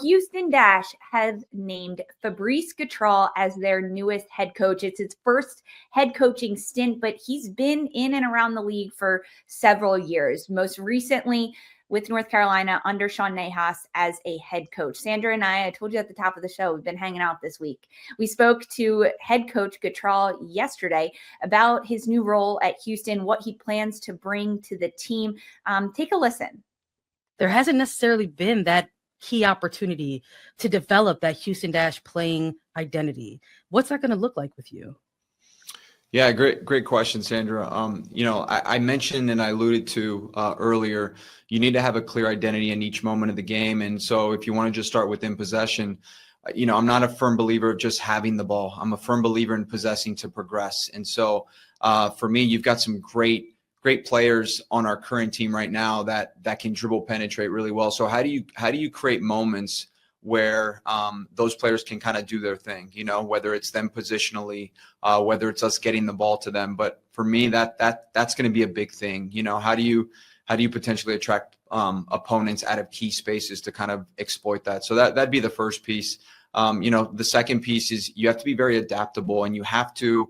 Houston Dash has named Fabrice Gautrat as their newest head coach. It's his first head coaching stint, but he's been in and around the league for several years. Most recently with North Carolina under Sean Nahas as a head coach. Sandra and I told you at the top of the show, we've been hanging out this week. We spoke to head coach Gautrat yesterday about his new role at Houston, what he plans to bring to the team. Take a listen. There hasn't necessarily been that key opportunity to develop that Houston Dash playing identity. What's that going to look like with you? Yeah, great question, Sandra. I mentioned and I alluded to earlier, you need to have a clear identity in each moment of the game. And so if you want to just start within possession, I'm not a firm believer of just having the ball. I'm a firm believer in possessing to progress. And so for me, you've got some great players on our current team right now that can dribble penetrate really well. So how do you create moments where those players can kind of do their thing, whether it's them positionally, whether it's us getting the ball to them. But for me, that's going to be a big thing. How do you potentially attract opponents out of key spaces to kind of exploit that? So that'd be the first piece. The second piece is you have to be very adaptable, and you have to,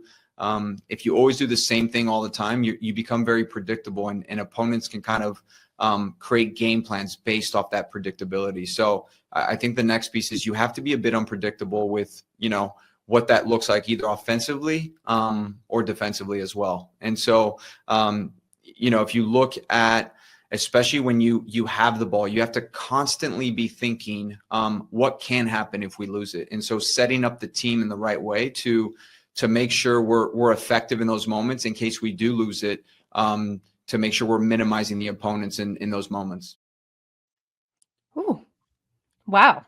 if you always do the same thing all the time, you become very predictable, and opponents can kind of create game plans based off that predictability. So I think the next piece is you have to be a bit unpredictable with, what that looks like either offensively or defensively as well. And so, if you look at, especially when you have the ball, you have to constantly be thinking what can happen if we lose it. And so setting up the team in the right way to make sure we're effective in those moments in case we do lose it, to make sure we're minimizing the opponents in those moments. Ooh, wow.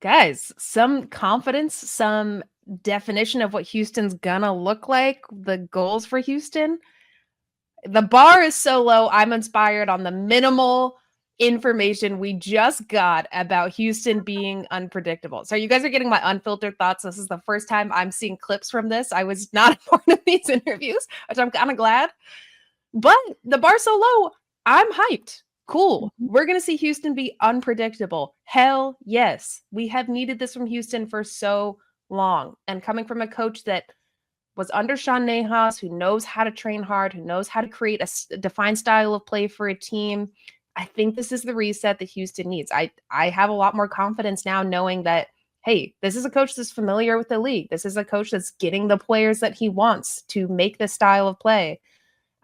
Guys, some confidence, some definition of what Houston's gonna look like, the goals for Houston. The bar is so low. I'm inspired on the minimal information we just got about Houston being unpredictable. So you guys are getting my unfiltered thoughts. This is the first time I'm seeing clips from this. I was not a part of these interviews, which I'm kind of glad. But the bar's so low, I'm hyped. Cool. We're going to see Houston be unpredictable. Hell yes. We have needed this from Houston for so long. And coming from a coach that was under Sean Nahas, who knows how to train hard, who knows how to create a defined style of play for a team, I think this is the reset that Houston needs. I have a lot more confidence now knowing that, hey, this is a coach that's familiar with the league. This is a coach that's getting the players that he wants to make this style of play.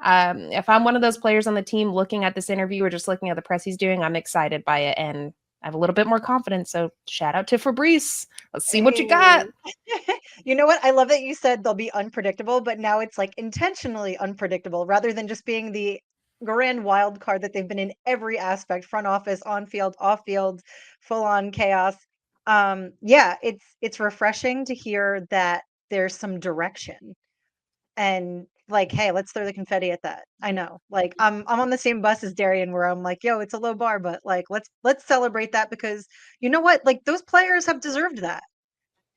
If I'm one of those players on the team looking at this interview or just looking at the press he's doing, I'm excited by it and I have a little bit more confidence. So shout out to Fabrice. Let's see what you got. You know what? I love that you said they'll be unpredictable, but now it's like intentionally unpredictable rather than just being the grand wild card that they've been in every aspect, front office, on field, off field, full on chaos. Yeah, it's refreshing to hear that there's some direction. And like, hey, let's throw the confetti at that. I know, like, I'm on the same bus as Darian, where I'm like, yo, it's a low bar, but like, let's celebrate that because you know what? Like, those players have deserved that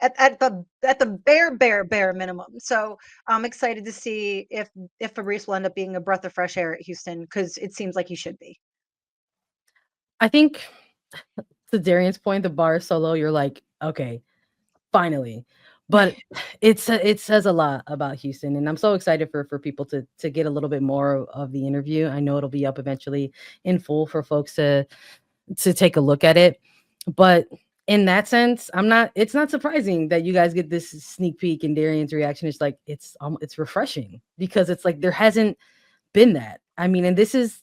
at the bare minimum. So I'm excited to see if Fabrice will end up being a breath of fresh air at Houston because it seems like he should be. I think to Darian's point, the bar is so low. You're like, okay, finally. But it says a lot about Houston, and I'm so excited for people to get a little bit more of the interview. I know it'll be up eventually in full for folks to take a look at it. But in that sense, it's not surprising that you guys get this sneak peek, and Darian's reaction is like it's refreshing because it's like there hasn't been that. I mean, and this is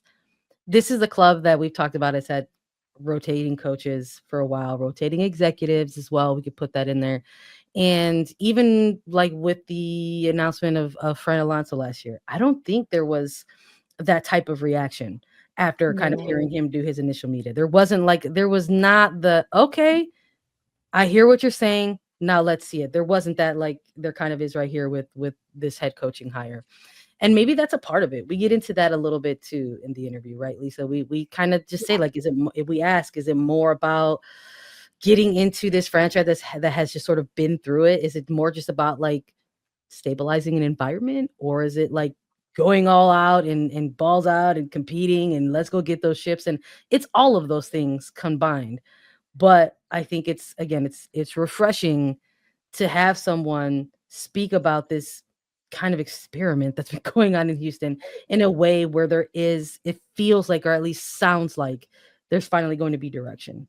a club that we've talked about has had rotating coaches for a while, rotating executives as well. We could put that in there. And even like with the announcement of Fred Alonso last year, I don't think there was that type of reaction after kind of hearing him do his initial media. There was not the, okay, I hear what you're saying. Now let's see it. There wasn't that, like there kind of is right here with this head coaching hire. And maybe that's a part of it. We get into that a little bit too in the interview, right, Lisa? We kind of just say, like, is it more about getting into this franchise that has just sort of been through it? Is it more just about like stabilizing an environment, or is it like going all out and balls out and competing and let's go get those ships? And it's all of those things combined. But I think it's refreshing to have someone speak about this kind of experiment that's been going on in Houston in a way where it feels like, or at least sounds like, there's finally going to be direction.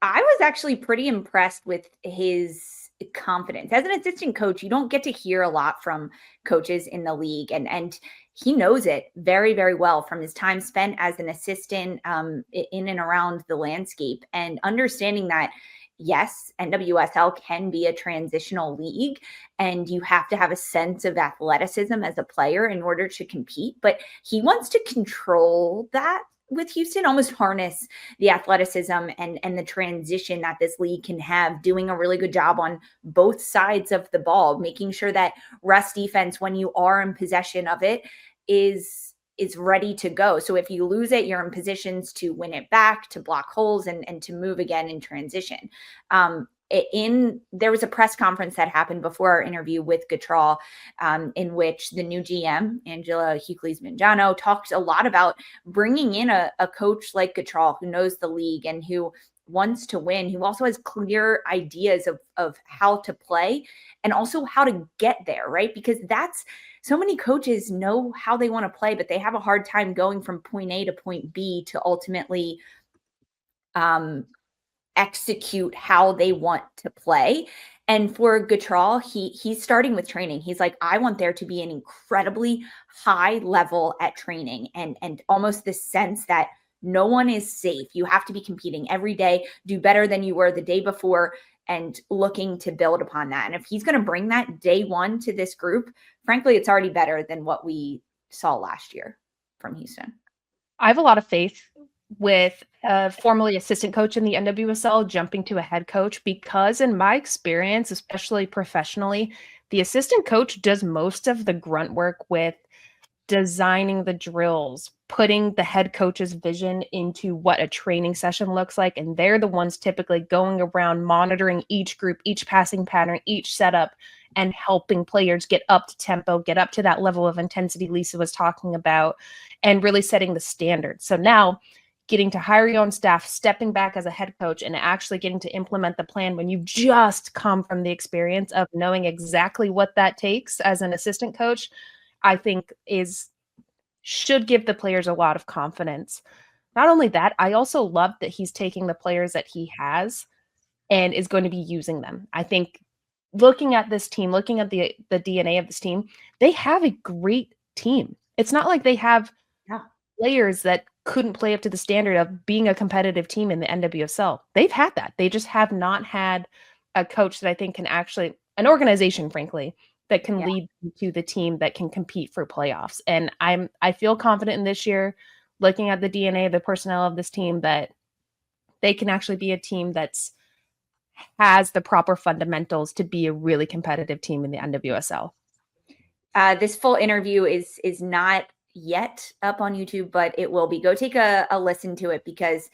I was actually pretty impressed with his confidence. As an assistant coach, you don't get to hear a lot from coaches in the league, and he knows it very, very well from his time spent as an assistant in and around the landscape, and understanding that, yes, NWSL can be a transitional league and you have to have a sense of athleticism as a player in order to compete, but he wants to control that with Houston, almost harness the athleticism and the transition that this league can have, doing a really good job on both sides of the ball, making sure that rest defense, when you are in possession of it, is ready to go. So if you lose it, you're in positions to win it back, to block holes, and to move again in transition. There was a press conference that happened before our interview with Gatr, in which the new GM, Angela Hucles-Mangiano, talked a lot about bringing in a coach like Gatr, who knows the league and who wants to win, who also has clear ideas of how to play and also how to get there, right? Because so many coaches know how they want to play, but they have a hard time going from point A to point B to ultimately execute how they want to play. And for Gatr, he's starting with training. He's like, I want there to be an incredibly high level at training, and almost this sense that no one is safe. You have to be competing every day, do better than you were the day before, and looking to build upon that. And if he's going to bring that day one to this group, frankly, it's already better than what we saw last year from Houston. I have a lot of faith with a formerly assistant coach in the NWSL jumping to a head coach, because in my experience, especially professionally, the assistant coach does most of the grunt work with designing the drills, putting the head coach's vision into what a training session looks like. And they're the ones typically going around monitoring each group, each passing pattern, each setup, and helping players get up to tempo, get up to that level of intensity Lisa was talking about, and really setting the standard. So now getting to hire your own staff, stepping back as a head coach, and actually getting to implement the plan when you just come from the experience of knowing exactly what that takes as an assistant coach, I think should give the players a lot of confidence. Not only that, I also love that he's taking the players that he has and is going to be using them. I think looking at this team, looking at the DNA of this team, they have a great team. It's not like they have players that couldn't play up to the standard of being a competitive team in the NWSL. They've had that. They just have not had a coach that I think can actually, an organization, frankly, that can lead to the team that can compete for playoffs. And I feel confident in this year, looking at the DNA, the personnel of this team, that they can actually be a team that's has the proper fundamentals to be a really competitive team in the NWSL. This full interview is not yet up on YouTube, but it will be. Go take a listen to it, because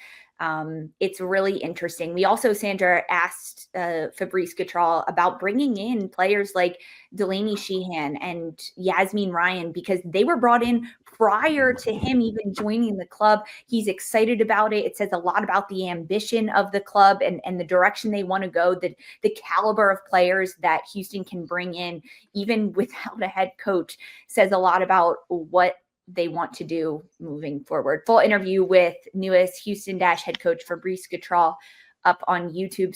it's really interesting. We also, Sandra, asked Fabrice Gautrat about bringing in players like Delaney Sheehan and Yasmin Ryan, because they were brought in prior to him even joining the club. He's excited about it. It says a lot about the ambition of the club and the direction they want to go, the caliber of players that Houston can bring in, even without a head coach, says a lot about what they want to do moving forward. Full interview with newest Houston Dash head coach Fabrice Gautrat up on YouTube.